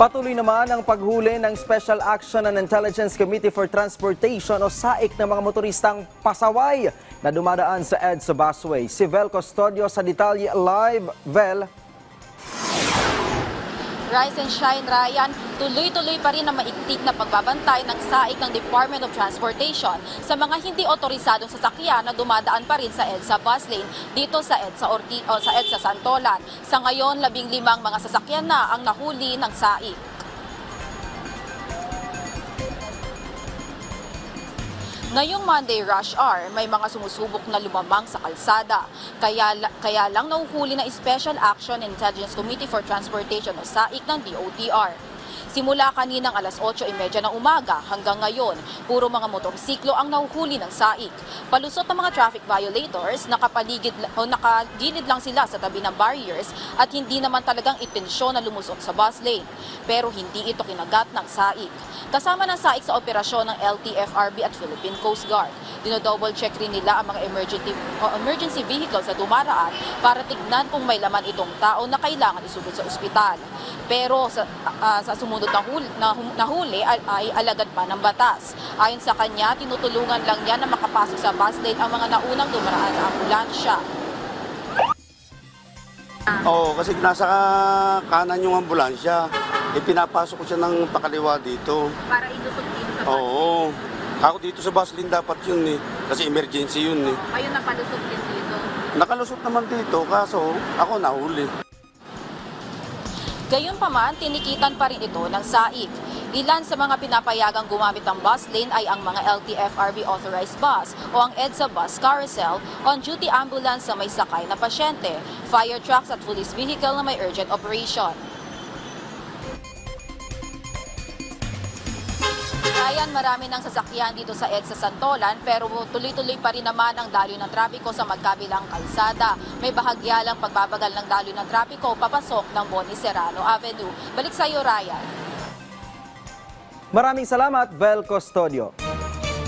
Patuloy naman ang paghuli ng Special Action and Intelligence Committee for Transportation o SAIC ng mga motoristang pasaway na dumadaan sa EDSA busway. Si Vel Custodio sa detalye live. Vel. Rise and shine, Ryan. Tuloy-tuloy pa rin ang maigtig na pagbabantay ng SAIC ng Department of Transportation sa mga hindi otorisadong sasakyan na dumadaan pa rin sa EDSA bus lane dito sa EDSA Santolan. Sa ngayon, 15 mga sasakyan na ang nahuli ng SAIC. Ngayong Monday rush hour, may mga sumusubok na lumamang sa kalsada. Kaya lang nahuhuli na Special Action and Intelligence Committee for Transportation o SAIC ng DOTR. Simula kaninang alas 8:30 ng umaga hanggang ngayon, puro mga motorsiklo ang nahuhuli ng SAIC. Palusot ng mga traffic violators, nakagilid lang sila sa tabi ng barriers at hindi naman talagang intensyon na lumusot sa bus lane. Pero hindi ito kinagat ng SAIC. Kasama ng SAIC sa operasyon ng LTFRB at Philippine Coast Guard. Dino-double check rin nila ang mga emergency vehicles na dumaraan para tignan kung may laman itong tao na kailangan isugod sa ospital. Pero sa sumunod na huli ay alagad pa ng batas. Ayon sa kanya, tinutulungan lang niya na makapasok sa bus lane ang mga naunang dumaraan na ambulansya. Oo, kasi nasa kanan yung ambulansya. Pinapasok ko siya ng pakaliwa dito. Para ilusot dito sa bus lane? Oo. Ako dito sa bus lane dapat yun eh. Kasi emergency yun eh. Ayun, napalusot din dito. Nakalusot naman dito, kaso ako nahuli. Gayunpaman, tinikitan pa rin ito ng SAIC. Ilan sa mga pinapayagang gumamit ng bus lane ay ang mga LTFRB authorized bus o ang EDSA bus carousel, on-duty ambulance sa may sakay na pasyente, fire trucks at police vehicle na may urgent operation. Ayan, marami ng sasakyan dito sa EDSA Santolan pero tuloy-tuloy pa rin naman ang daloy ng trapiko sa magkabilang kalsada. May bahagya lang pagbabagal ng daloy ng trapiko papasok ng Boni Serrano Avenue. Balik sa iyo, Ryan. Maraming salamat, Vel Custodio.